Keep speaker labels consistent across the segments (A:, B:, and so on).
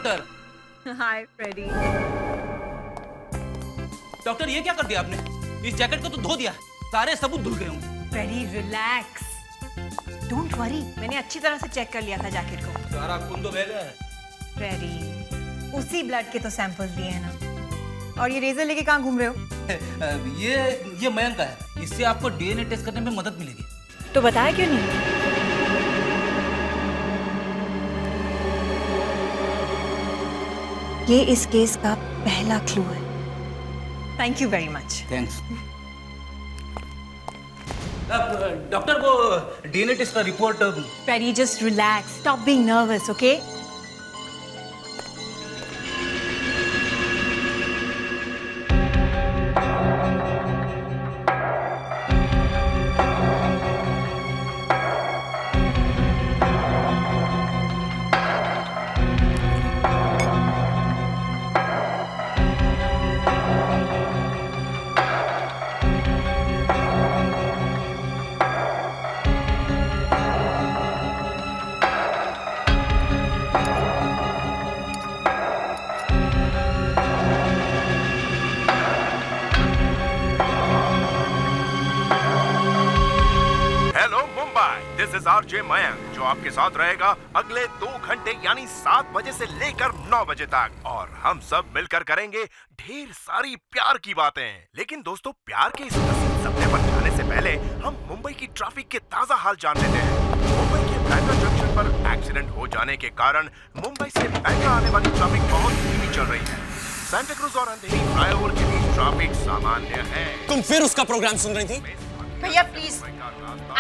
A: Doctor.
B: Hi Freddy.
A: Doctor ये क्या कर दिया आपने? इस जैकेट को तो धो दिया, सारे सबूत धुल गए होंगे।
B: फ्रेडी रिलैक्स, डोंट वरी, मैंने अच्छी तरह से चेक कर लिया था जैकेट को।
A: सारा खून तो बह गया है।
B: फ्रेडी, उसी ब्लड के तो सैंपल्स दिए हैं ना। और ये रेजर लेके कहाँ घूम रहे हो?
A: ये मयंक का है, इससे आपको डीएनए टेस्ट करने में मदद मिलेगी।
B: तो बताया क्यों नहीं? ये इस केस का पहला क्लू है। Thank you very much.
A: Thanks. Doctor वो डीएनए टेस्ट का report.
B: Freddie just relax, stop being nervous, okay?
C: This is RJ Mayank जो आपके साथ रहेगा अगले 2 घंटे यानी 7 बजे से लेकर 9 बजे तक और हम सब मिलकर करेंगे ढेर सारी प्यार की बातें। लेकिन दोस्तों प्यार के इस हसीन सपने पर जाने से पहले हम मुंबई की ट्रैफिक के ताजा हाल जान लेते हैं। मुंबई के बैंड्रा जंक्शन पर एक्सीडेंट हो जाने के कारण मुंबई से बैंड्रा आने वाली ट्रैफिक बहुत धीमी चल रही है। सांता क्रूज और अंधेरी फ्लाईओवर के बीच ट्रैफिक सामान्य है।
D: तुम फिर उसका प्रोग्राम सुन रही थी?
E: भैया प्लीज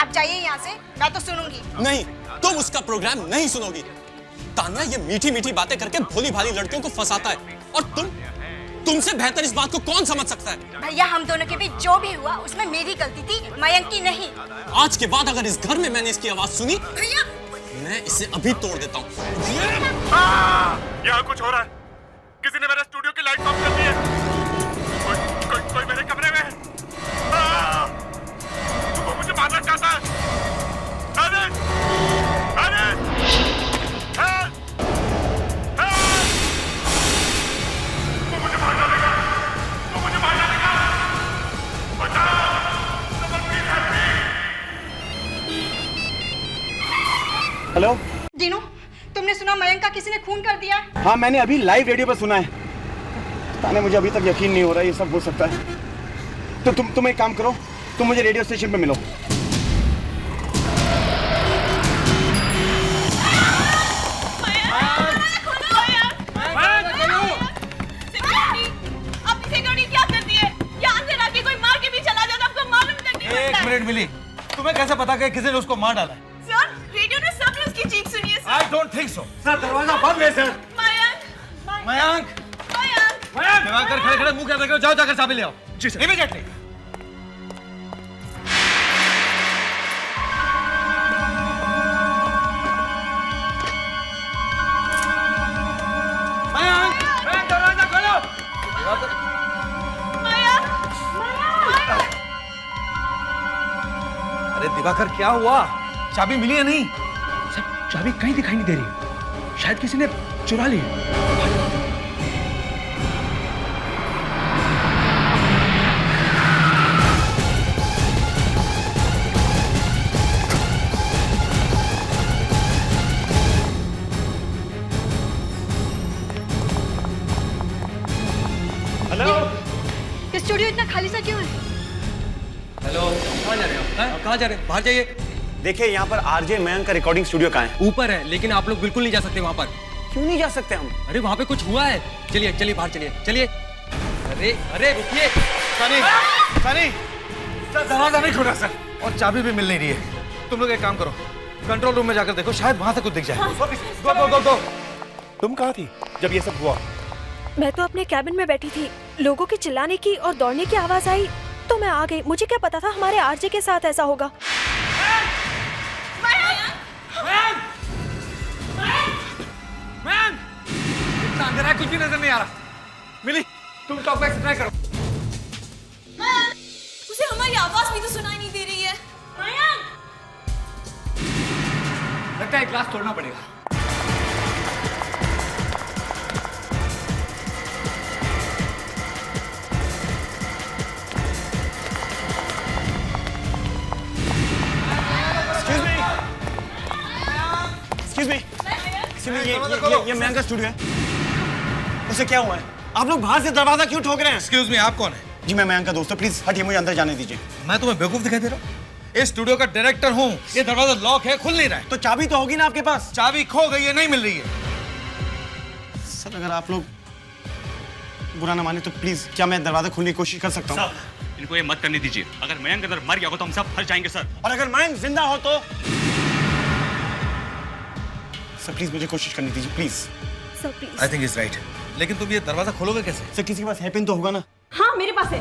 E: आप जाइए यहाँ से, मैं तो सुनूंगी।
D: नहीं, तुम उसका प्रोग्राम नहीं सुनोगी। तान्या ये मीठी मीठी बातें करके भोली भाली लड़कियों को फंसाता है और तुमसे बेहतर इस बात को कौन समझ सकता है?
E: भैया हम दोनों के बीच जो भी हुआ उसमें मेरी गलती थी, मयंक की नहीं।
D: आज के बाद अगर इस घर में मैंने इसकी आवाज सुनी
E: भैया
D: मैं इसे अभी तोड़ देता हूँ।
C: यहाँ कुछ हो रहा है। किसी ने मेरे स्टूडियो की लाइट ऑफ कर दी है। कोई मेरे कमरे में है। वो मुझे मारना चाहता है। अरे अरे वो मुझे मार डालेगा। वो मुझे मार डालेगा।
F: हेलो
E: दीनू, तुमने सुना मयंक का किसी ने खून कर दिया?
F: हाँ मैंने अभी लाइव रेडियो पर सुना है। ताने मुझे अभी तक यकीन नहीं हो रहा है ये सब हो सकता है। तो तुम एक काम करो, तुम मुझे रेडियो स्टेशन पे मिलो।
A: एक मिनट मिली, तुम्हें कैसे पता कि किसी ने उसको मार डाला है?
G: सर, रेडियो ने सबने उसकी चीख सुनी है sir.
A: I don't think so. Sir दरवाजा बंद है सर।
G: मयंक
A: मयंक दिवाकर खड़े खड़े मुंह क्या देख रहे हो? जाओ जाकर चाबी ले आओ। जी सर। इमीडिएटली। मयंक दरवाजा खोलो। अरे दिवाकर क्या हुआ? चाबी मिली है नहीं?
H: सर चाबी कहीं दिखाई नहीं दे रही, शायद किसी ने चुरा ली।
F: हेलो,
E: स्टूडियो इतना खाली सा क्यों है?
A: हेलो, कहाँ जा रहे हो? कहाँ जा रहे हो? बाहर जाइए।
F: देखिए यहाँ पर आरजे मयंक का रिकॉर्डिंग स्टूडियो कहाँ है?
A: ऊपर है, लेकिन आप लोग बिल्कुल नहीं जा सकते वहाँ पर।
F: क्यों नहीं जा सकते हम?
A: अरे वहाँ पे कुछ हुआ है। चलिए चलिए बाहर चलिए चलिए। अरे अरे रुकिए। सनी सनी सर दरवाजा नहीं खुला सर, और चाबी भी मिल नहीं रही है। तुम लोग एक काम करो, कंट्रोल रूम में जाकर देखो, शायद वहाँ से कुछ दिख जाए। गो गो गो गो।
F: तुम कहाँ थी जब ये सब हुआ?
I: मैं तो अपने कैबिन में बैठी थी, लोगों के चिल्लाने की और दौड़ने की आवाज आई तो मैं आ गई। मुझे क्या पता था हमारे आरजे के साथ ऐसा होगा।
A: इतना अंधेरा है, कुछ भी नजर नहीं आ रहा। मिली, तुम टॉक बैक ट्राई करो।
G: उसे हमारी आवाज भी तो सुनाई नहीं दे रही है।
A: लगता है क्लास तोड़ना पड़ेगा।
F: ये मयंक का स्टूडियो है। उसे क्या हुआ है? आप लोग बाहर से दरवाजा क्यों ठोक रहे हैं?
A: एक्सक्यूज मी, आप कौन है?
F: जी मैं मयंक का दोस्त हूँ, प्लीज हटिए, मुझे अंदर जाने दीजिए।
A: मैं तुम्हें बेवकूफ दिखाई दे रहा हूँ? इस स्टूडियो का डायरेक्टर हूँ। ये दरवाजा लॉक है, खुल नहीं रहा है।
F: तो चाबी तो होगी ना आपके पास?
A: चाबी खो गई है, नहीं मिल रही है।
F: सर अगर आप लोग बुरा ना माने तो प्लीज क्या मैं दरवाजा खोलने की कोशिश कर सकता हूँ?
H: इनको ये मत करने दीजिए। अगर मयंक अंदर मर गया हो तो हम सब फंस जाएंगे सर।
F: और अगर मयंक जिंदा हो तो? सर प्लीज मुझे कोशिश करने दीजिए, please.
I: Sir please.
A: I think is right. लेकिन तुम ये दरवाजा खोलोगे कैसे?
F: सर किसी के पास हैपिन तो होगा ना?
G: हाँ मेरे पास है।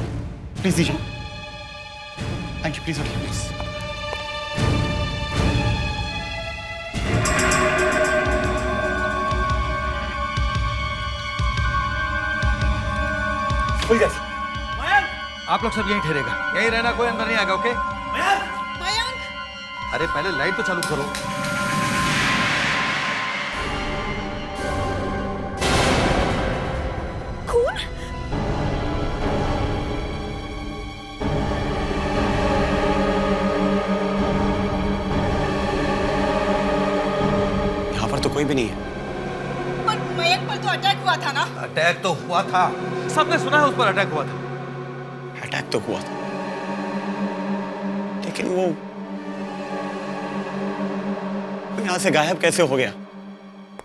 F: प्लीज दीजिए। थैंक यू, प्लीज हटिए प्लीज।
A: आप लोग सब यहीं ठहरेगा, यहीं रहना, कोई अंदर नहीं आएगा। ओके?
E: मयंक
A: अरे पहले लाइट तो चालू करो।
I: खून?
F: यहाँ पर तो कोई भी नहीं है।
E: पर मयंक पर तो अटैक हुआ था ना?
A: अटैक तो हुआ था, सबने सुना है उस पर अटैक हुआ था।
F: अटैक तो हुआ था, लेकिन वो यहाँ से गायब कैसे हो गया?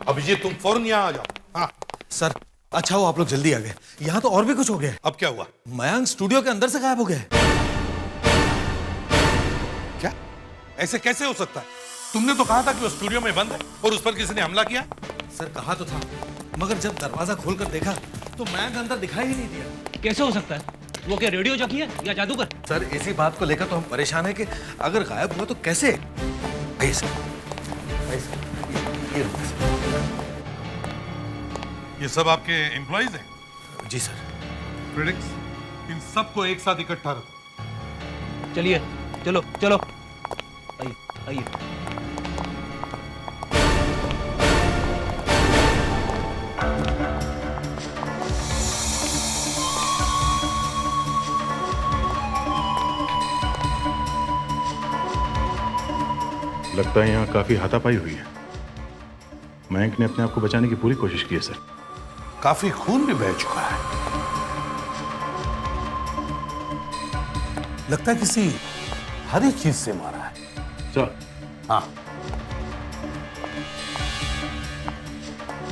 C: अब ये तुम फौरन यहाँ आ जाओ। हाँ
A: सर अच्छा हो आप लोग जल्दी आ गए। यहाँ तो और भी कुछ हो गया है।
C: अब क्या हुआ?
A: मयंक स्टूडियो के अंदर से गायब हो गया है।
C: क्या? ऐसे कैसे हो सकता है? तुमने तो कहा था कि वो स्टूडियो में बंद है और उस पर किसी ने हमला किया।
A: सर कहा तो था, मगर जब दरवाजा खोलकर देखा तो मयंक अंदर दिखाई ही नहीं दिया।
H: कैसे हो सकता है? वो क्या रेडियो जॉकी है या जादूगर?
A: सर इसी बात को लेकर तो हम परेशान हैं कि अगर गायब हुआ तो कैसे? आइए सर, आइए सर, ये लो सर।
C: ये सब आपके एम्प्लॉइज हैं?
A: जी सर।
C: प्रेडिक्स, इन सबको एक साथ इकट्ठा रखो।
H: चलिए चलो चलो, आइए आइए।
J: लगता है यहाँ काफी हाथापाई हुई है। मयंक ने अपने आप को बचाने की पूरी कोशिश की है सर।
C: काफी खून भी बह चुका है। लगता है किसी हरी चीज से मारा है।
J: सर
C: हाँ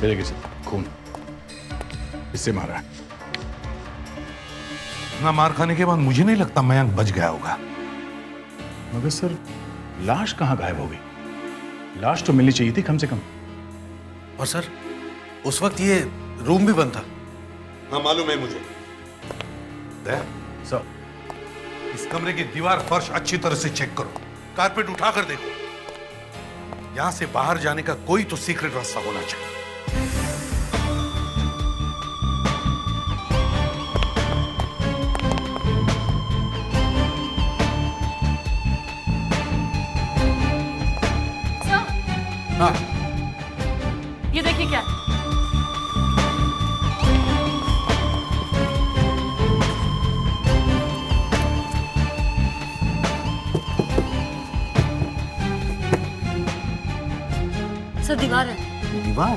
J: देखिए सर, खून इससे मारा है।
C: ना मार खाने के बाद मुझे नहीं लगता मयंक बच गया होगा।
J: मगर सर लाश कहाँ गायब हो गई? लाश तो मिलनी चाहिए थी कम से कम।
A: और सर उस वक्त ये रूम भी बंद था।
C: हाँ मालूम है मुझे।
J: सर
C: इस कमरे की दीवार फर्श अच्छी तरह से चेक करो, कारपेट उठाकर देखो। यहां से बाहर जाने का कोई तो सीक्रेट रास्ता होना चाहिए।
A: हाँ
G: ये देखिए क्या। सर दीवार है।
C: दीवार?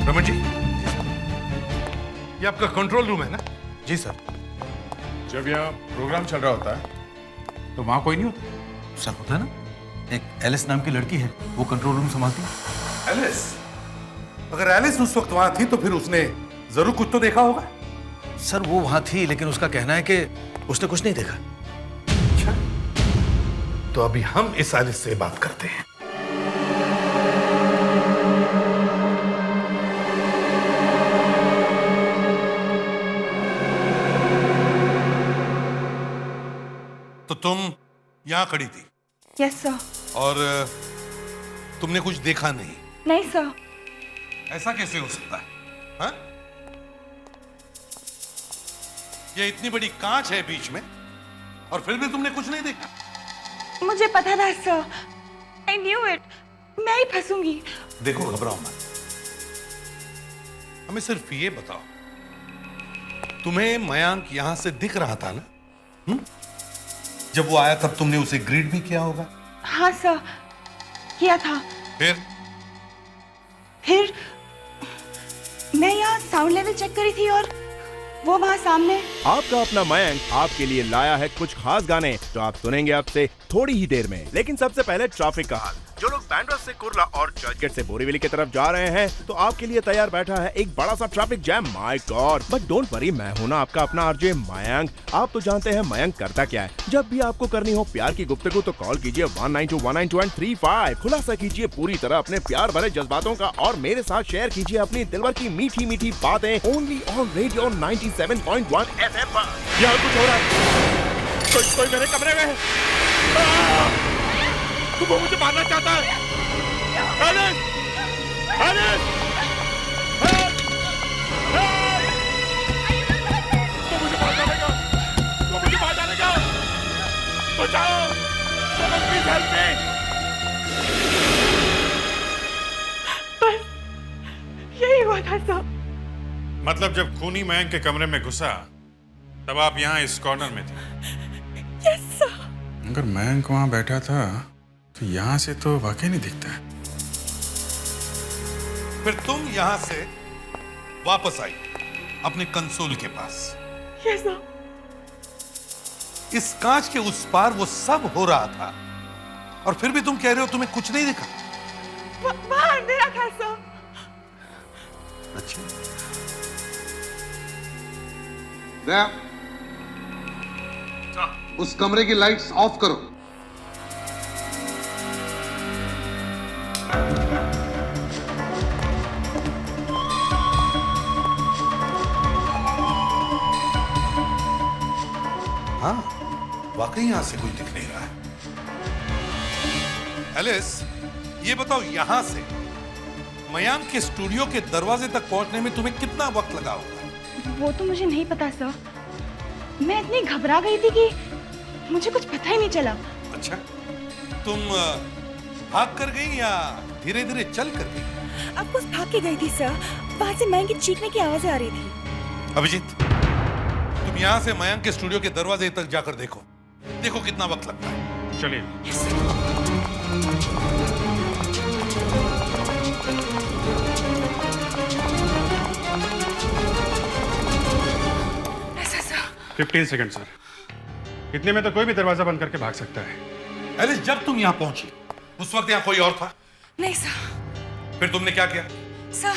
C: रमन जी, ये आपका कंट्रोल रूम है ना?
A: जी सर।
J: जब यहाँ प्रोग्राम चल रहा होता है तो वहां कोई नहीं होता?
A: सर होता है ना, एक एलिस नाम की लड़की है, वो कंट्रोल रूम संभालती है।
C: एलिस? अगर एलिस उस वक्त वहां थी तो फिर उसने जरूर कुछ तो देखा होगा।
A: सर वो वहां थी, लेकिन उसका कहना है कि उसने कुछ नहीं देखा।
C: अच्छा, तो अभी हम इस एलिस से बात करते हैं। तो तुम यहां खड़ी थी?
I: Yes sir.
C: और तुमने कुछ देखा नहीं?
I: नहीं सर।
C: ऐसा कैसे हो सकता है? हाँ? ये इतनी बड़ी कांच है बीच में और फिर भी तुमने कुछ नहीं देखा?
I: मुझे पता था सर, आई न्यू इट, मैं ही फंसूंगी।
C: देखो घबराओ मत, हमें सिर्फ ये बताओ
K: तुम्हें मयांक यहां से दिख रहा था ना? जब वो आया तब तुमने उसे ग्रीट भी किया होगा।
E: हाँ सर, किया था। फिर मैं यहाँ साउंड लेवल चेक करी थी और वो वहाँ सामने।
C: आपका अपना मयंक आपके लिए लाया है कुछ खास गाने जो आप सुनेंगे अब से थोड़ी ही देर में। लेकिन सबसे पहले ट्रैफिक का हाल। जो लोग बैंड्रा से कुर्ला और चर्चगेट से बोरीवली की तरफ जा रहे हैं तो आपके लिए तैयार बैठा है एक बड़ा सा traffic jam. My God, but don't worry, मैं हूं ना आपका अपना आरजे मयंक। आप तो जानते हैं मयंक करता क्या है। जब भी आपको करनी हो प्यार की गुफ्तगू तो कॉल कीजिए 192192 खुलासा कीजिए पूरी तरह अपने प्यार भरे जज्बातों का और मेरे साथ शेयर कीजिए अपनी दिलवर की मीठी मीठी बातें ओनली ऑन रेडियो 97.1 FM पर। यहाँ कुछ हो रहा है, कोई मेरे कमरे में है। वो मुझे मारना चाहता है। एलिस! एलिस! हेल्प! हेल्प! वो मुझे मार डालेगा। वो मुझे मार डालेगा। बचाओ! Please help me.
E: बस यही हुआ था सब।
J: मतलब जब खूनी मयंक के कमरे में घुसा तब आप यहाँ इस कॉर्नर में थे?
E: Yes sir.
J: अगर मयंक वहां बैठा था तो यहाँ से तो वाकई नहीं दिखता है।
K: फिर तुम यहां से वापस आई अपने कंसोल के पास।
E: Yes sir.
K: इस कांच के उस पार वो सब हो रहा था और फिर भी तुम कह रहे हो तुम्हें कुछ नहीं दिखा।
E: वहां अंधेरा था सर।
K: अच्छा,
L: उस कमरे की लाइट्स ऑफ करो।
K: हाँ, वाकई यहां से कोई दिख नहीं रहा है। एलिस, ये बताओ यहां से मयांक के स्टूडियो के दरवाजे तक पहुंचने में तुम्हें कितना वक्त लगा होगा?
E: वो तो मुझे नहीं पता सर। मैं इतनी घबरा गई थी कि मुझे कुछ पता ही नहीं चला।
K: अच्छा, तुम भाग कर गई या धीरे धीरे चल कर गई?
I: अब कुछ भाग के गई थी सर। वहां से मयंक की चीखने की आवाजें आ रही थी।
K: अभिजीत, तुम यहाँ से मयंक के स्टूडियो के दरवाजे तक जाकर देखो कितना वक्त लगता है।
J: चलिए।
E: ऐसा सर।
J: 15 second sir. इतने में तो कोई भी दरवाजा बंद करके भाग सकता है।
K: एलिस, जब तुम यहाँ पहुंची उस वक्त यहाँ कोई और था?
E: नहीं सर।
K: फिर तुमने क्या किया?
E: सर,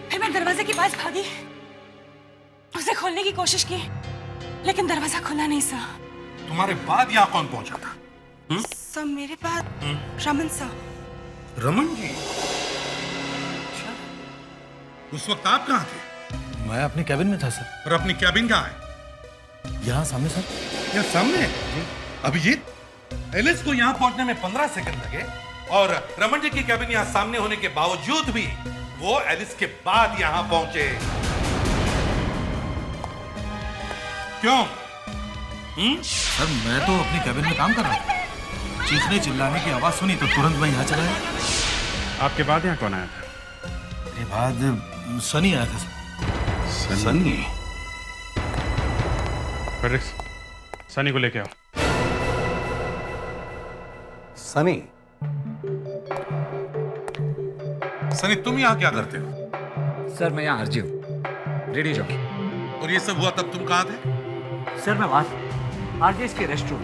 E: फिर मैं दरवाजे के पास भागी, उसे खोलने की कोशिश की, लेकिन दरवाजा खुला नहीं सर।
K: तुम्हारे बाद यहाँ कौन पहुंचा था?
E: सर, मेरे बाद रमन सर।
K: रमन जी? अच्छा, उस वक्त आप कहाँ थे?
A: मैं अपनी कैबिन में था सर।
K: और अपनी कैबिन कहाँ है?
A: यहाँ सामने सर।
K: यहाँ सामने? अभिजीत, एलिस को यहाँ पहुंचने में 15 सेकंड लगे और रमन जी की कैबिन यहाँ सामने होने के बावजूद भी वो एलिस के बाद यहाँ पहुंचे। क्यों?
A: सर, मैं तो अपनी कैबिन में काम कर रहा था। चीखने चिल्लाने की आवाज सुनी तो तुरंत मैं यहाँ चला आया।
J: आपके बाद यहाँ कौन आया था?
A: मेरे बाद सनी आया था सर।
J: सनी? फ्रेडरिक्स, सनी को लेके आओ।
K: सनी? सनी, तुम यहाँ क्या करते हो?
H: सर, मैं यहाँ आरजी हूँ, रेडियो जॉकी।
K: और ये सब हुआ तब तुम कहाँ थे?
H: सर, मैं वहां आरजेस के रेस्टरूम।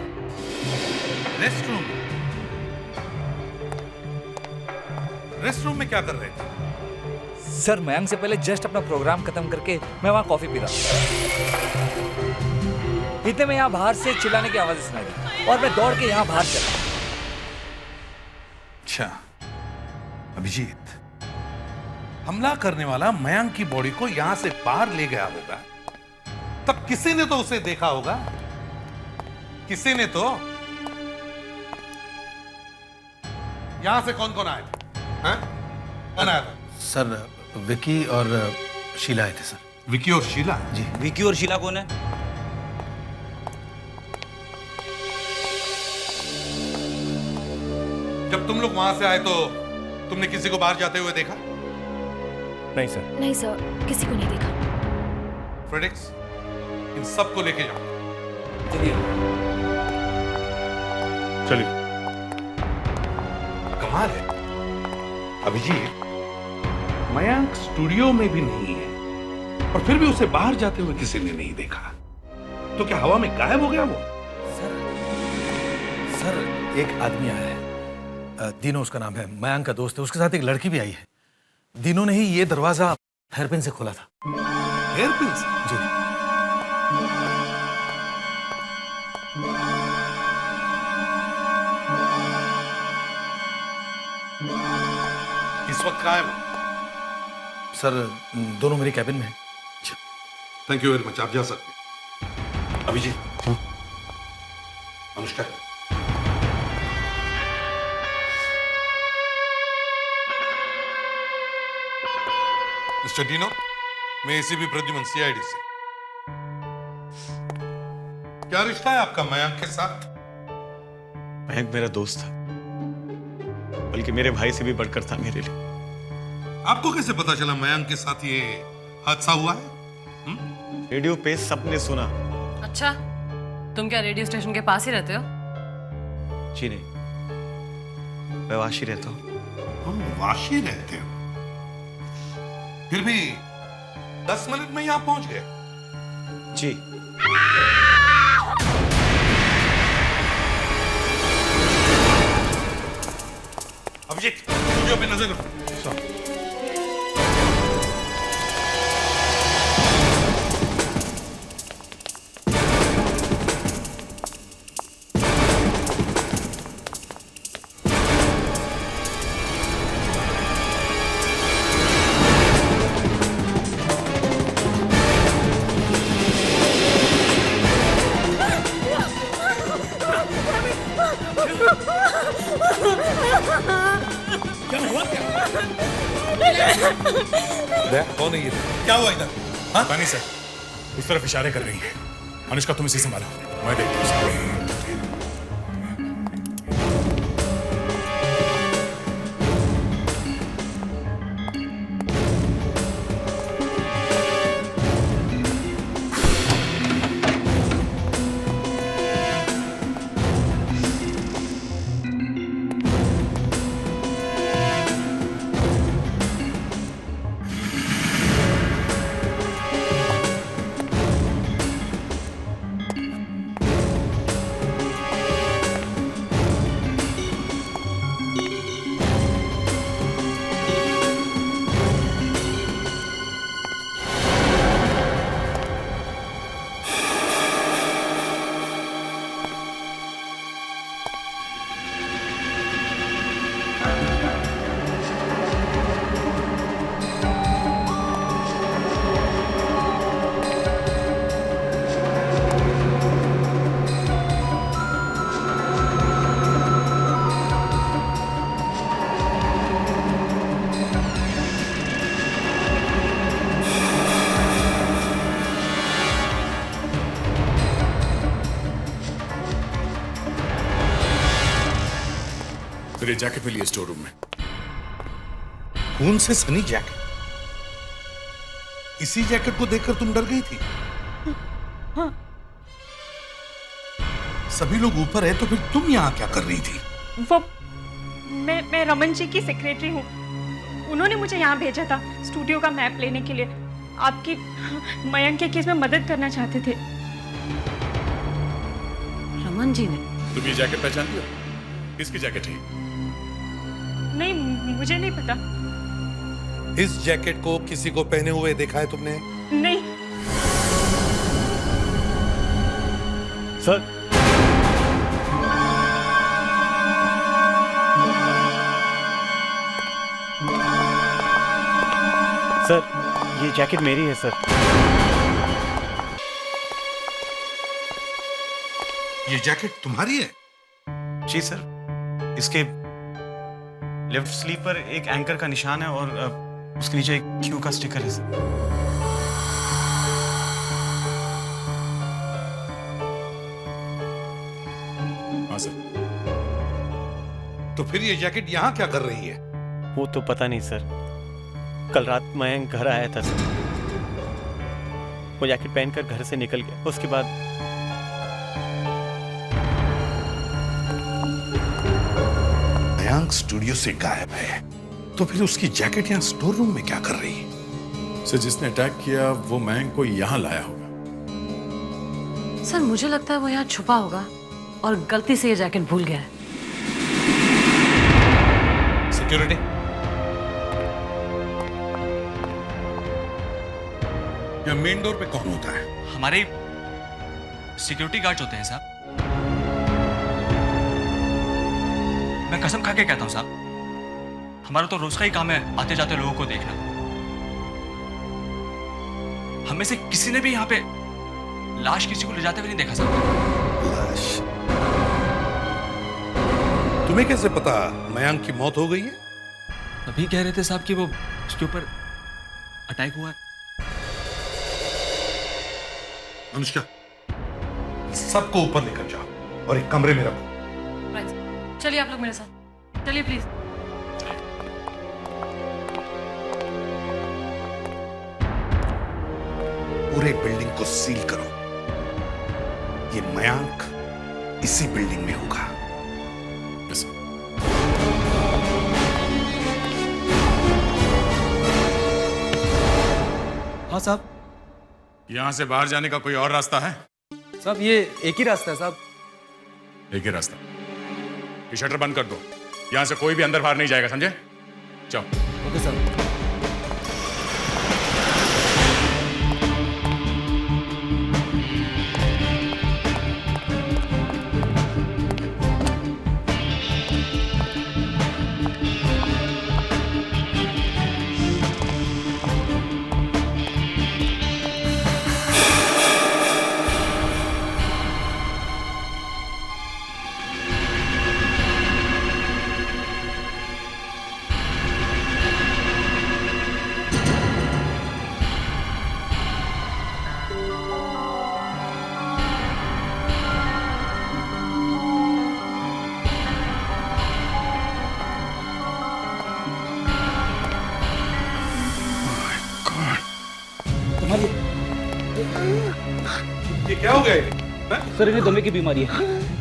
K: रेस्टरूम में क्या कर रहे थे?
H: सर, मयंक से पहले जस्ट अपना प्रोग्राम खत्म करके मैं वहां कॉफी पी रहा था। इतने में यहाँ बाहर से चिल्लाने की आवाज सुनाई दी और मैं दौड़ के यहाँ बाहर चला।
K: अच्छा, अभिजीत, हमला करने वाला मयंक की बॉडी को यहां से बाहर ले गया होगा, तब किसी ने तो उसे देखा होगा। किसी ने तो। यहां से कौन कौन आए थे? हाँ? कौन आया था?
A: सर, विकी और शीला आए थे सर।
K: विकी और शीला?
A: जी।
H: विकी और शीला कौन है?
K: जब तुम लोग वहां से आए तो तुमने किसी को बाहर जाते हुए देखा?
C: नहीं सर।
I: नहीं सर, किसी को नहीं देखा।
K: फ्रेडरिक्स, इन सबको लेके जाओ।
H: चलिए
J: चलिए।
K: कमाल है अभिजीत, मयंक स्टूडियो में भी नहीं है और फिर भी उसे बाहर जाते हुए किसी ने नहीं देखा। तो क्या हवा में गायब हो गया वो?
A: सर एक आदमी आया है, दीनो उसका नाम है, मयंक का दोस्त है, उसके साथ एक लड़की भी आई है। दीनो ने ही ये दरवाजा हेयरपिन से खोला था।
K: हेयरपिन से?
A: जी।
K: इस वक्त कहाँ है वो?
A: सर दोनों मेरी कैबिन में हैं।
K: थैंक यू वेरी मच, आप जा सकते हैं। अभिजीत, अनुष्का, मिस्टर डीनो, मैं एसीपी प्रद्युमन, सीआईडी से। क्या रिश्ता है आपका मयंक के साथ?
F: मयंक मेरा दोस्त था, बल्कि मेरे भाई से भी बढ़कर था मेरे लिए।
K: आपको कैसे पता चला मयंक के साथ ये हादसा हुआ है?
F: रेडियो पे सबने सुना।
G: अच्छा, तुम क्या रेडियो स्टेशन के पास ही रहते हो?
F: जी नहीं, मैं वाशी रहता हूँ।
K: वाशी रहते हो? फिर भी 10 मिनट में यहां पहुंच गए?
F: जी।
K: अभिजीत, स्टूडियो पे नजर रखो। कौन है ये? क्या हुआ इधर? हाँ?
J: पानी सर, उस तरफ इशारे कर रही है। अनुष्का तुम इसे संभालो, मैं देखता हूँ। मेरे जैकेट मिली है स्टोर रूम में।
K: खून से सनी जैकेट? इसी जैकेट को देखकर तुम डर गई थी?
E: हाँ।
K: सभी लोग ऊपर है तो फिर तुम यहाँ क्या कर रही थी?
E: वो मैं रमन जी की सेक्रेटरी हूँ। उन्होंने मुझे यहाँ भेजा था स्टूडियो का मैप लेने के लिए। आपकी मयंक के केस में मदद करना चाहते थे।
G: रमन जी ने?
J: तुम ये जैकेट पहचानती हो? किसकी जैकेट है?
E: नहीं, मुझे नहीं पता।
K: इस जैकेट को किसी को पहने हुए देखा है तुमने?
E: नहीं।
F: सर, सर, ये जैकेट मेरी है सर।
K: ये जैकेट तुम्हारी है?
F: जी सर, इसके लेफ्ट स्लीव पर एक एंकर का निशान है और उसके नीचे एक क्यू का स्टिकर है सर।
J: हाँ सर।
K: तो फिर ये जैकेट यहाँ क्या कर रही है?
F: वो तो पता नहीं सर, कल रात मयंक घर आया था सर। वो जैकेट पहनकर घर से निकल गया। उसके बाद
K: मयंक स्टूडियो से गायब है, तो फिर उसकी जैकेट यहाँ स्टोर रूम में क्या कर रही है?
J: सर, जिसने अटैक किया वो मैंग को यहाँ लाया होगा।
G: सर मुझे लगता है वो यहाँ छुपा होगा और गलती से ये जैकेट भूल गया है।
K: सिक्योरिटी, या मेन डोर पे कौन होता है?
D: हमारे सिक्योरिटी गार्ड होते हैं साहब। मैं कसम खा के कहता हूँ साहब, हमारा तो रोज का ही काम है आते जाते लोगों को देखना। हमें से किसी ने भी यहाँ पे लाश किसी को ले जाते हुए नहीं देखा साहब।
K: लाश? तुम्हें कैसे पता मयंक की मौत हो गई है?
D: अभी कह रहे थे साहब कि वो उसके ऊपर अटैक हुआ है।
K: अनुष्का, सबको ऊपर लेकर जाओ और एक कमरे में रखो।
G: चलिए आप लोग मेरे साथ, चलिए प्लीज।
K: पूरे बिल्डिंग को सील करो। ये मयंक इसी बिल्डिंग में होगा।
A: हाँ साहब।
J: यहाँ से बाहर जाने का कोई और रास्ता है?
A: साहब ये एक ही रास्ता है साहब।
J: एक ही रास्ता। ये शटर बंद कर दो, यहाँ से कोई भी अंदर बाहर नहीं जाएगा, समझे? जाओ।
A: Okay sir.
K: ये क्या हो गया?
L: सर इन्हें दमे की बीमारी है।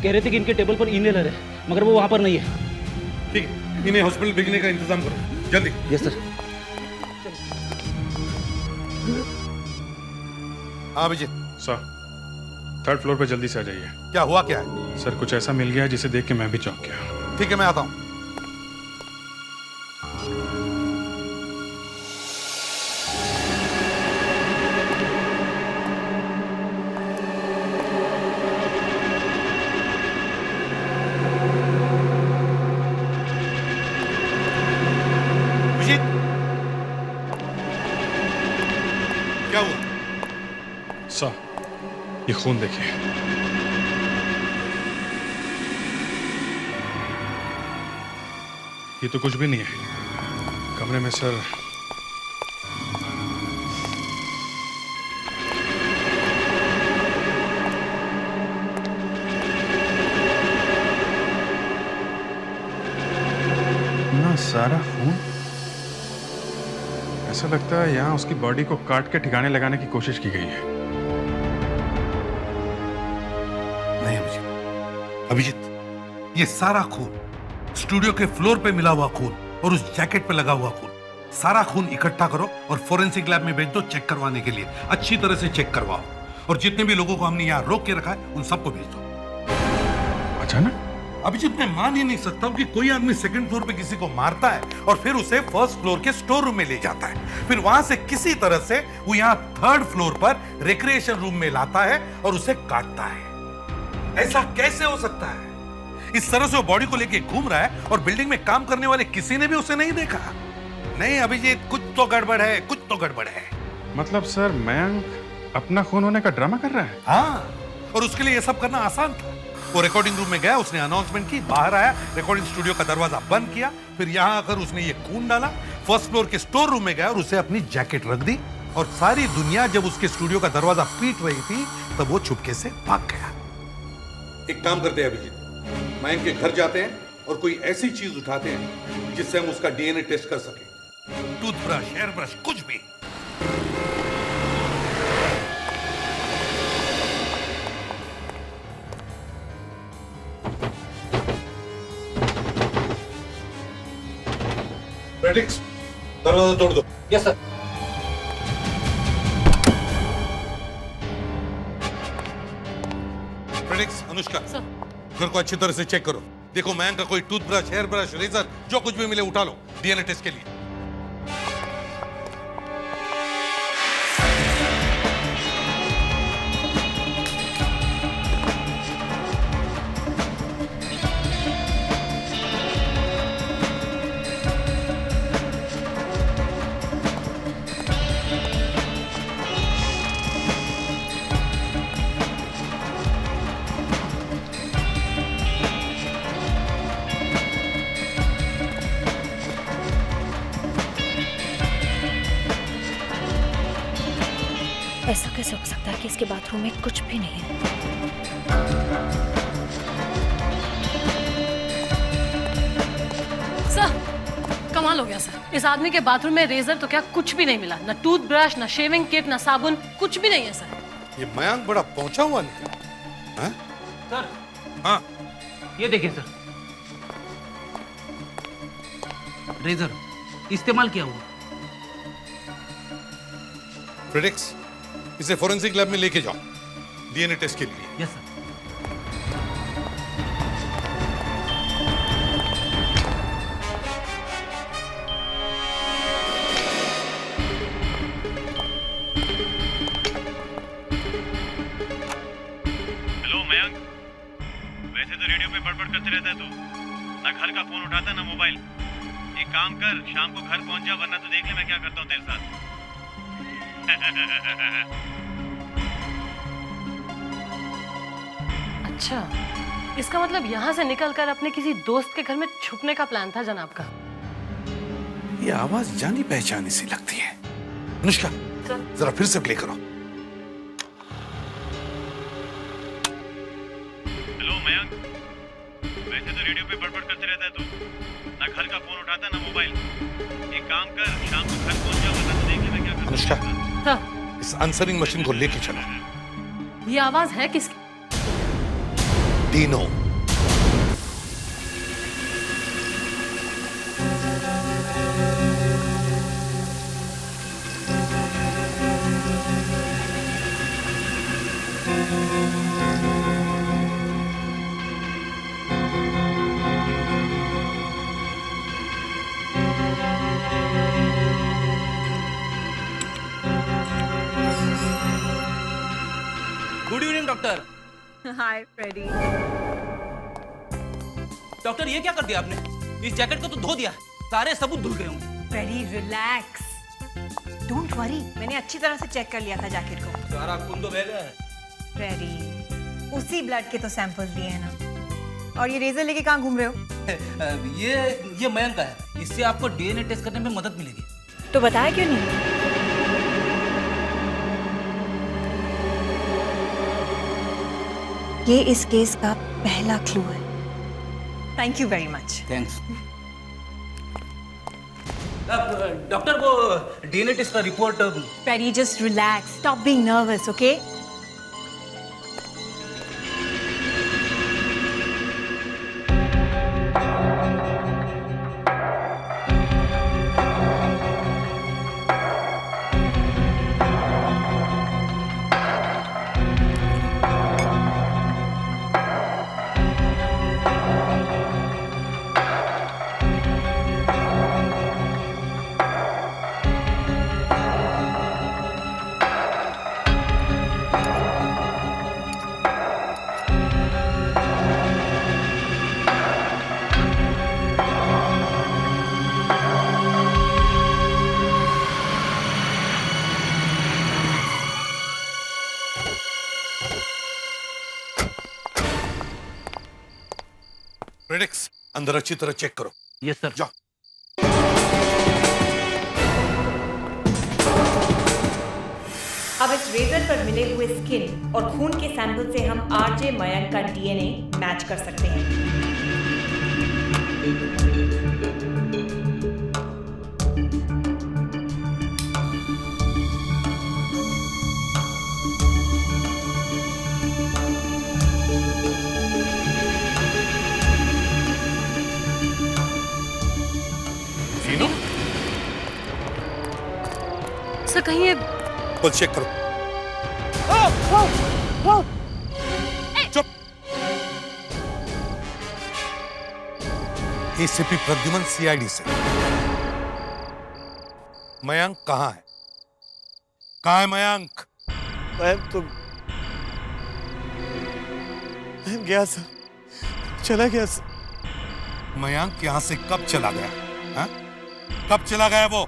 L: कह रहे थे कि इनके टेबल पर इनहेलर है, मगर वो वहां पर नहीं है।
K: ठीक है, इन्हें हॉस्पिटल भेजने का इंतजाम करो जल्दी।
L: Yes sir.
K: हाँ अभिजीत।
J: सर, थर्ड फ्लोर पे जल्दी से आ जाइए।
K: क्या हुआ क्या है?
J: सर, कुछ ऐसा मिल गया है जिसे देख के मैं भी चौंक गया।
K: ठीक है, मैं आता हूँ। क्या हुआ?
J: सर, ये खून देखिए। ये तो कुछ भी नहीं है। कमरे में सर ना सारा खून। ऐसा लगता है यहाँ उसकी बॉडी को काट के ठिकाने लगाने की कोशिश की गई है।
K: नहीं अभिजीत, अभिजीत, ये सारा खून, स्टूडियो के फ्लोर पे मिला हुआ खून और उस जैकेट पे लगा हुआ खून, सारा खून इकट्ठा करो और फोरेंसिक लैब में भेज दो चेक करवाने के लिए। अच्छी तरह से चेक करवाओ और जितने भी लोगों को हमने यहाँ रोक के रखा है उन सबको भेज दो।
J: अचानक?
K: अभिजीत, मैं मान ही नहीं सकता हूँ कि कोई आदमी सेकंड फ्लोर पे किसी को मारता है और फिर उसे फर्स्ट फ्लोर के स्टोर रूम में ले जाता है, फिर वहां से किसी तरह से वो यहाँ थर्ड फ्लोर पर रिक्रिएशन रूम में लाता है और उसे काटता है। ऐसा कैसे हो सकता है? इस तरह से वो बॉडी को लेके घूम रहा है और बिल्डिंग में काम करने वाले किसी ने भी उसे नहीं देखा। नहीं अभिजीत, कुछ तो गड़बड़ है, कुछ तो गड़बड़ है।
J: मतलब सर, मयंक अपना खून होने का ड्रामा कर रहा है?
K: हाँ, और उसके लिए ये सब करना आसान था। वो रिकॉर्डिंग रूम में गया, उसने अनाउंसमेंट की, बाहर आया, रिकॉर्डिंग स्टूडियो का दरवाजा बंद किया, फिर यहाँ आकर उसने ये खून डाला, फर्स्ट फ्लोर के स्टोर रूम में गया और उसे अपनी जैकेट रख दी, और सारी दुनिया जब उसके स्टूडियो का दरवाजा पीट रही थी तब वो चुपके से भाग गया। एक काम करते हैं अभिजीत, मयंक के घर जाते हैं और कोई ऐसी चीज उठाते हैं जिससे हम उसका डीएनए टेस्ट कर सकें। टूथब्रश, हेयर ब्रश, कुछ भी। प्रेडिक्स, दरवाजा तोड़ दो।
L: Yes sir.
K: प्रेडिक्स, अनुष्का, घर को अच्छी तरह से चेक करो। देखो मयंक का कोई टूथब्रश, हेयर ब्रश, रेजर, जो कुछ भी मिले उठा लो डीएनए टेस्ट के लिए।
I: ऐसा कैसे हो सकता है कि इसके बाथरूम में कुछ भी नहीं है?
G: सर, कमाल हो गया सर। इस आदमी के बाथरूम में रेजर तो क्या कुछ भी नहीं मिला, ना टूथब्रश, ना शेविंग किट, ना साबुन, कुछ भी नहीं है सर।
K: ये मयंक बड़ा पहुंचा हुआ निकला। हाँ?
L: सर,
K: हाँ,
L: ये देखिए सर, रेजर इस्तेमाल किया हुआ।
K: प्रेडिक्स, इसे फोरेंसिक लैब में लेके जाओ डीएनए टेस्ट के लिए।
L: Yes sir.
J: हेलो मयंक, वैसे तो रेडियो पे बड़बड़ करते रहता है तू, ना घर का फोन उठाता ना मोबाइल। एक काम कर, शाम को घर पहुंच जा, वरना तो देख ले मैं क्या करता हूँ तेरे साथ।
G: अच्छा, इसका मतलब यहाँ से निकलकर अपने किसी दोस्त के घर में छुपने का प्लान था जनाब का।
K: ये आवाज जानी पहचानी सी लगती है। अनुष्का, जरा फिर से प्ले करो।
J: हेलो मयंक, वैसे तो रेडियो पे बड़बड़ करते रहता है तू, ना घर का फोन उठाता ना मोबाइल। एक काम कर, शाम को घर पहुंच जा, वरना तो देख ले मैं क्या करता हूँ।
K: अनुष्का, इस आंसरिंग मशीन को लेके चलो।
G: ये आवाज है किसकी?
K: Dino.
L: Good evening doctor.
B: Hi Freddy.
L: Doctor ये क्या कर दिया आपने? इस जैकेट को तो धो दिया, सारे सबूत धुल गए होंगे।
B: फ्रेडी रिलैक्स, डोंट वरी, मैंने अच्छी तरह से चेक कर लिया था जैकेट को।
L: सारा खून तो बह गया है।
B: फ्रेडी, उसी ब्लड के तो सैंपल्स लिए हैं ना। और ये रेजर लेके कहाँ घूम रहे हो?
L: ये मयंक का है, इससे आपको डीएनए टेस्ट करने में मदद मिलेगी।
I: तो बताया क्यों नहीं?
B: ये इस केस का पहला क्लू है। Thank you very much.
L: Thanks. Doctor, वो डीएनए टेस्ट का report.
B: Freddie, just relax, stop being nervous, okay?
K: प्रेडिक्स, अंदर अच्छी तरह चेक करो।
L: Yes sir.
K: जाओ।
B: अब इस रेजर पर मिले हुए स्किन और खून के सैंपल से हम आरजे मयंक का डीएनए मैच कर सकते हैं।
K: डीनो?
G: सर कहीं ये
K: खुद चेक करो। चुप। एसीपी प्रद्युमन सीआईडी से। मयंक कहाँ है? कहाँ है मयंक?
F: मयंक तो गया सर, चला गया सर।
K: मयंक यहाँ से कब चला गया? हाँ? कब चला गया वो?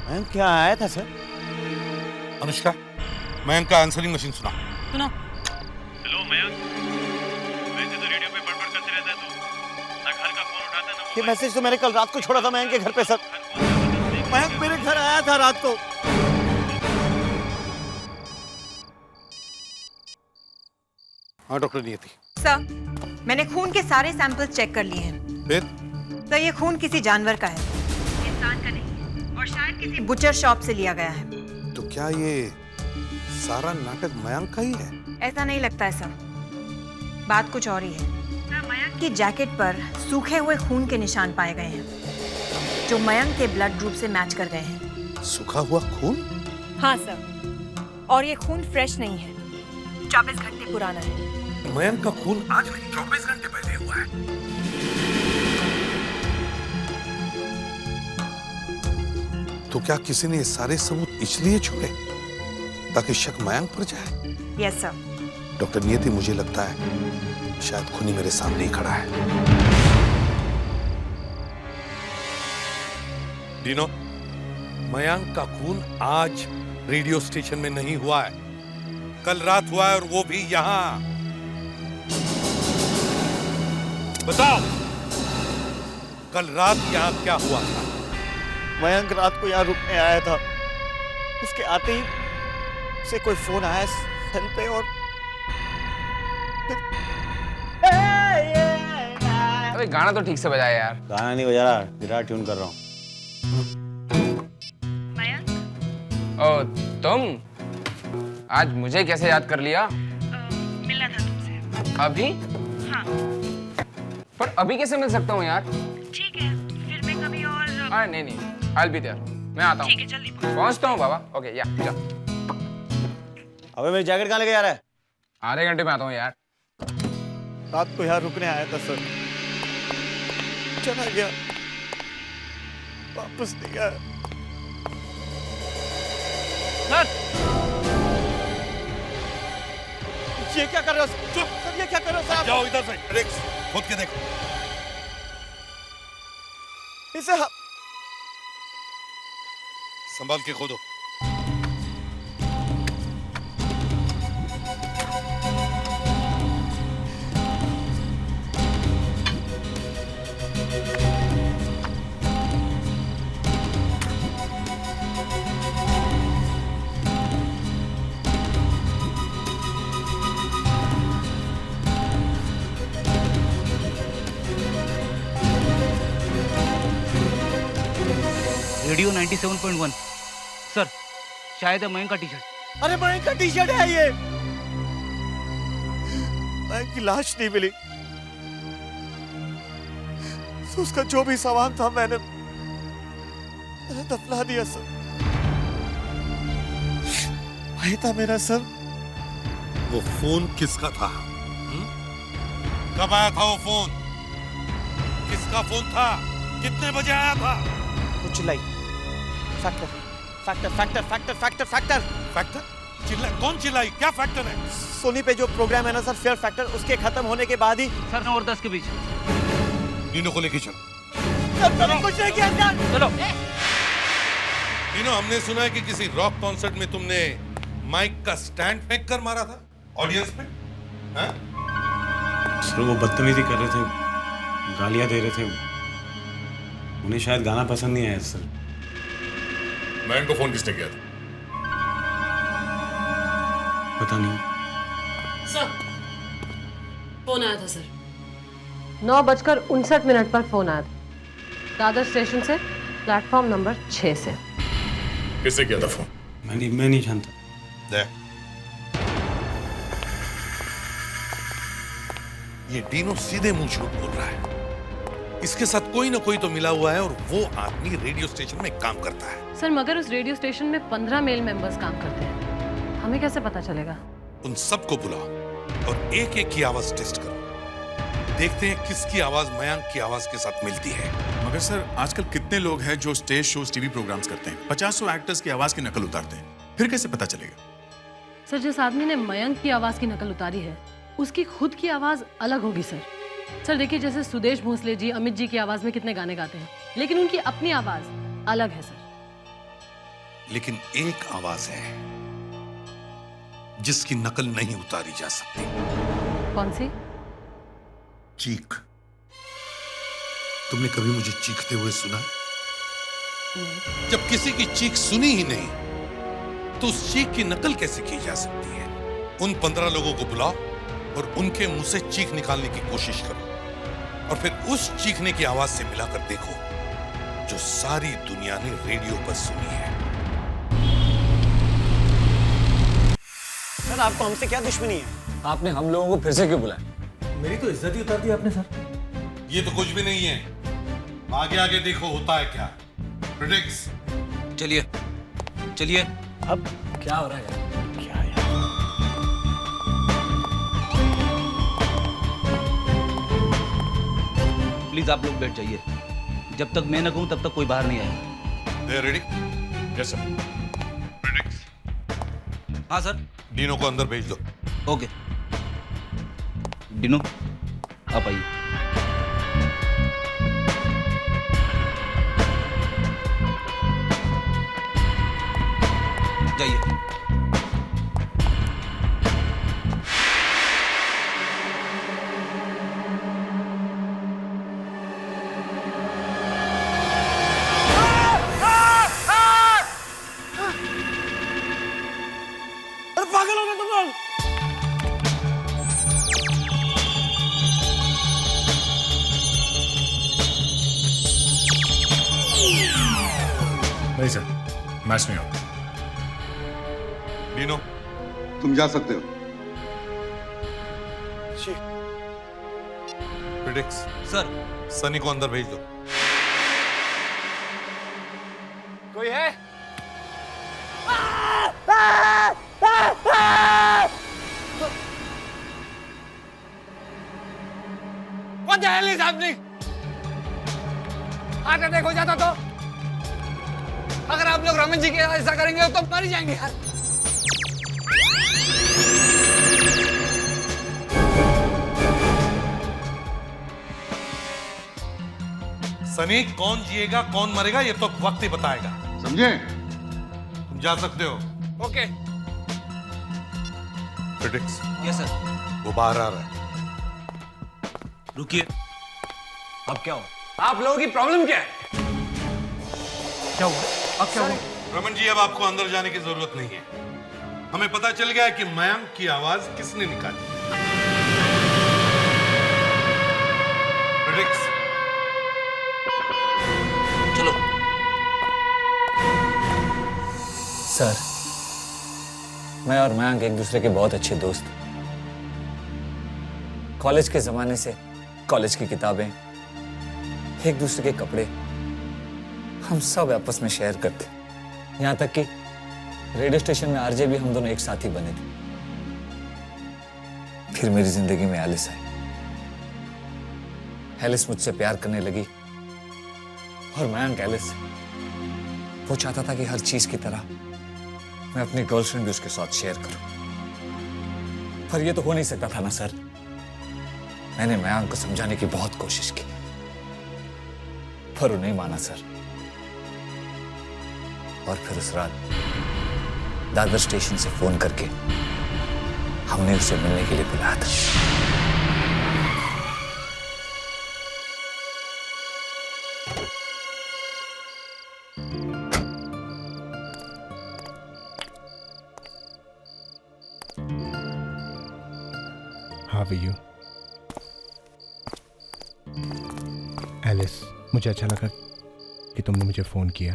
F: मयंक क्या आया था सर?
K: अनुष्का, मयंक का आंसरिंग मशीन सुना।
G: सुना।
J: हेलो मयंक, वैसे तो रेडियो पे बड़बड़ करते रहता है तू, ना घर का फोन उठाता ना।
F: ये मैसेज तो मैंने कल रात को छोड़ा था मयंक के घर पे सर। मयंक मेरे घर आया था रात को।
K: हाँ डॉक्टर नियति।
B: सर, मैंने खून के सारे सैंपल्स चेक कर लिए हैं।
K: फिर?
B: सर, ये खून किसी जानवर का है, इंसान का नहीं, और शायद किसी बुचर शॉप से लिया गया है।
K: तो क्या ये सारा नाटक मयंक का ही है?
B: ऐसा नहीं लगता है सर, बात कुछ और ही है। सर, मयंक की जैकेट पर सूखे हुए खून के निशान पाए गए हैं, जो मयंक के ब्लड ग्रुप से मैच कर गए हैं।
K: सूखा हुआ खून?
B: हाँ सर, और ये खून फ्रेश नहीं है, 24 घंटे पुराना है।
K: मयंक का खून आज नहीं 24 घंटे पहले हुआ है। तो क्या किसी ने ये सारे सबूत इसलिए छोड़े ताकि शक मयंक पर जाए?
B: Yes sir.
K: डॉक्टर नियति, मुझे लगता है शायद खूनी मेरे सामने ही खड़ा है। डीनो, मयंक का खून आज रेडियो स्टेशन में नहीं हुआ है, कल रात हुआ है, और वो भी यहां। बताओ, कल रात यहाँ क्या हुआ था?
F: मयंक रात को यहाँ रुकने आया था, उसके आते ही उसे कोई फोन आया सेल पे, और
M: अबे गाना तो ठीक से बजाया यार।
F: गाना नहीं बजा रहा, गिटार ट्यून कर रहा हूँ।
M: ओ तुम आज मुझे कैसे याद कर लिया?
E: मिलना था तुमसे।
M: अभी?
E: हाँ।
M: पर अभी कैसे मिल सकता हूँ यार?
E: ठीक है, फिर मैं कभी और।
M: नहीं, I'll be there। मैं आता हूँ।
E: ठीक है, जल्दी
M: पहुँचता हूँ बाबा। ओके, या जा।
F: अबे मेरी जैकेट कहाँ लेके जा रहा है?
M: आधे घंटे में आता हूँ यार।
F: रात को यहाँ रुकने आया था सर, चला गया, वापस नहीं आया। ये क्या कर रहे हो? सर ये क्या कर रहे हो सर?
K: जाओ इधर से, रिक्स खुद के देखो।
F: इसे
K: संभाल के खोदो।
L: रेडियो 97.1 सर, शायद है मयंक का टी शर्ट।
F: अरे मयंक का टी शर्ट है ये। मयंक की लाश नहीं मिली, तो उसका जो भी सामान था मैंने दफना दिया सर। वही था मेरा सर।
K: वो फोन किसका था? कब आया था वो फोन? किसका फोन था? कितने बजे आया था?
F: वो चिल्लाई, factor factor factor factor factor factor
K: factor चिल्ला? कौन चिल्लाई? क्या फैक्टर है?
F: सोनी पे जो प्रोग्राम है ना सर, फेयर फैक्टर, उसके खत्म होने के बाद ही
L: सर 9 और 10 के बीच।
K: नीनो को लेके चलो।
F: सर कुछ नहीं किया सर।
L: चलो।
K: नीनो, हमने सुना है कि किसी रॉक कॉन्सर्ट में तुमने माइक का स्टैंड फेंक कर मारा था ऑडियंस पे। हाँ?
N: सर वो बदतमीजी कर रहे थे, गालियां दे रहे थे, उन्हें शायद गाना पसंद नहीं आया सर।
K: मयंक को फोन किसने किया था?
N: पता नहीं
G: सर, फोन आया था सर। 9:59 पर फोन आया था दादर स्टेशन से, प्लेटफॉर्म नंबर 6 से।
K: किससे किया था फोन?
N: मैं नहीं जानता।
K: ये डीनो सीधे मुंह झूठ बोल रहा है। इसके साथ कोई ना कोई तो मिला हुआ है और वो आदमी रेडियो स्टेशन में काम करता है।
G: सर मगर उस रेडियो स्टेशन में 15 मेल मेंबर्स काम करते हैं, हमें कैसे पता चलेगा?
K: उन सबको बुलाओ और एक एक की आवाज टेस्ट करो, देखते हैं किसकी आवाज मयंक की आवाज के साथ मिलती है।
O: मगर सर आजकल कितने लोग हैं जो स्टेज शोज टीवी प्रोग्राम्स करते हैं, 50 एक्टर्स की आवाज की नकल उतारते हैं, फिर कैसे पता चलेगा?
G: सर जिस आदमी ने मयंक की आवाज की नकल उतारी है उसकी खुद की आवाज अलग होगी सर। सर देखिए जैसे सुदेश भोसले जी अमित जी की आवाज में कितने गाने गाते हैं, लेकिन उनकी अपनी आवाज अलग है सर।
K: लेकिन एक आवाज है जिसकी नकल नहीं उतारी जा सकती।
G: कौन सी?
K: चीख। तुमने कभी मुझे चीखते हुए सुना? जब किसी की चीख सुनी ही नहीं तो उस चीख की नकल कैसे की जा सकती है? उन 15 लोगों को बुलाओ और उनके मुंह से चीख निकालने की कोशिश करो और फिर उस चीखने की आवाज से मिलाकर देखो जो सारी दुनिया ने रेडियो पर सुनी है।
D: सर आपको हमसे क्या दुश्मनी है?
H: आपने हम लोगों को फिर से क्यों बुलाया?
A: मेरी तो इज्जत ही उतार दी आपने सर।
K: ये तो कुछ भी नहीं है, आगे आगे देखो होता है क्या। प्रेडिक्स।
A: चलिए चलिए।
H: अब क्या हो रहा है?
L: प्लीज आप लोग बैठ जाइए, जब तक मैं न कहूं तब तक कोई बाहर नहीं आएगा।
K: दे रेडी?
O: Yes sir.
K: प्रेडिक्स।
L: हाँ सर।
K: डीनो को अंदर भेज दो।
L: ओके डिनो आप आइए। जाइए।
D: पागल हो गए तुम लोग?
O: नहीं सर, मैच नहीं होगा।
K: डीनो
P: तुम जा सकते हो।
K: प्रेडिक्स।
L: सर।
K: सनी को अंदर भेज दो।
H: कोई है? What the hell is happening? Heart attack हो जाता तो? अगर आप लोग रमन जी के ऐसा करेंगे तो मर जाएंगे यार।
K: सनी कौन जिएगा कौन मरेगा ये तो वक्त ही बताएगा,
P: समझे?
K: तुम जा सकते हो।
H: ओके।
K: प्रेडिक्स।
L: Yes sir.
K: वो बाहर आ रहा है।
L: रुकिए।
H: अब क्या हो? आप लोगों की प्रॉब्लम क्या है?
K: क्या हुआ? अब क्या हुआ? रमन जी अब आपको अंदर जाने की जरूरत नहीं है, हमें पता चल गया है कि मयंक की आवाज किसने निकाली। प्रेडिक्स।
L: चलो।
H: सर मैं और मयंक एक दूसरे के बहुत अच्छे दोस्त। कॉलेज के जमाने से कॉलेज की किताबें, एक दूसरे के कपड़े, हम सब आपस में शेयर करते। यहाँ तक कि रेडियो स्टेशन में आरजे भी हम दोनों एक साथ ही बने थे। फिर मेरी जिंदगी में एलिस आई। एलिस मुझसे प्यार करने लगी और मयंक एलिस से। वो चाहता था कि हर चीज की तरह मैं अपनी गर्लफ्रेंड भी उसके साथ शेयर करूं, पर ये तो हो नहीं सकता था ना सर। मैंने मयंक को समझाने की बहुत कोशिश की पर वो नहीं माना सर। और फिर उस रात दादर स्टेशन से फोन करके हमने उसे मिलने के लिए बुलाया था।
Q: How are you? एलिस, मुझे अच्छा लगा कि तुमने मुझे फ़ोन किया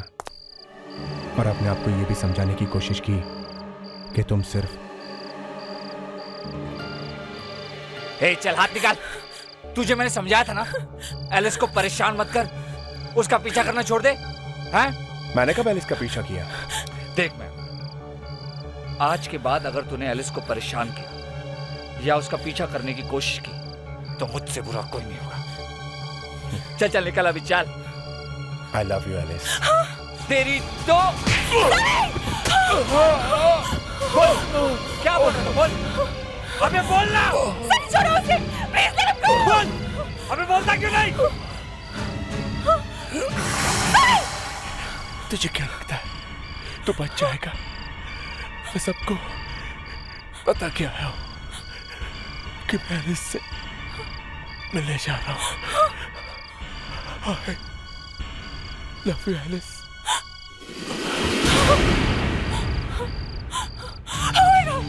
Q: और अपने आप को ये भी समझाने की कोशिश की कि तुम सिर्फ
H: हे चल हाथ निकाल। तुझे मैंने समझाया था ना, एलिस को परेशान मत कर, उसका पीछा करना छोड़ दे। हैं?
Q: मैंने कब एलिस का पीछा किया?
H: देख मैं, आज के बाद अगर तूने एलिस को परेशान किया या उसका पीछा करने की कोशिश की तो मुझसे बुरा कोई नहीं होगा। चल चल निकल अभी, चल।
Q: I love you Alice.
H: तेरी तो बोल, क्या बोल रहा है? बोल, अबे बोलना।
I: छोड़ो उसे, प्लीज लेट हिम गो।
H: बोल, अबे बोलता क्यों नहीं?
Q: तुझे क्या लगता है तू बच जाएगा? मैं सबको पता क्या है कि मैं एलिस से मिलने जा रहा हूँ। I love you, Alice.
I: Oh my God!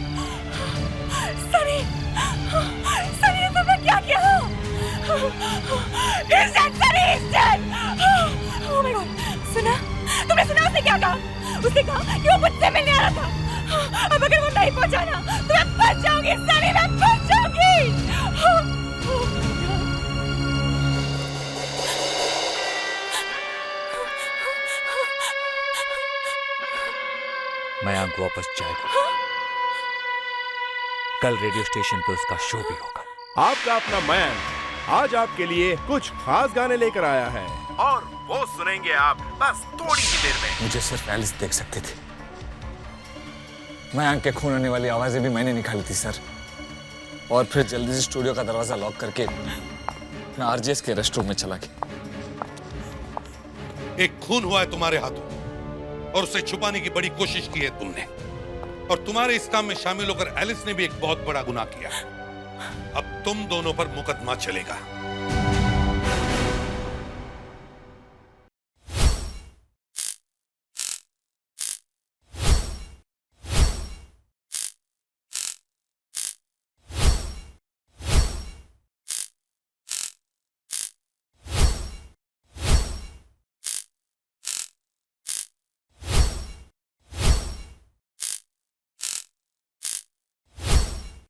I: Sunny! Sunny, तुमने क्या किया? He's dead! Sunny is dead! Oh my God! सुना? तुमने सुना उसने क्या कहा? उसने कहा कि वो मुझसे मिलने आ रहा था। अब अगर वो नहीं पहुंचा ना तो मैं फंस जाऊंगी। सनी, मैं फंस जाऊंगी।
H: मयंक वापस जाएगा। कल रेडियो स्टेशन पे उसका शो भी होगा।
P: आपका अपना मयंक आज आपके लिए कुछ खास गाने लेकर आया है
C: और वो सुनेंगे आप बस थोड़ी ही देर में।
H: मुझे सिर्फ एलिस देख सकते थे। मयंक के खून होने वाली आवाजें भी मैंने निकाली थी सर, और फिर जल्दी से स्टूडियो का दरवाजा लॉक करके मैं आरजेएस के रेस्ट रूम में चला गया।
K: एक खून हुआ है तुम्हारे हाथों और उसे छुपाने की बड़ी कोशिश की है तुमने, और तुम्हारे इस काम में शामिल होकर एलिस ने भी एक बहुत बड़ा गुनाह किया है। अब तुम दोनों पर मुकदमा चलेगा।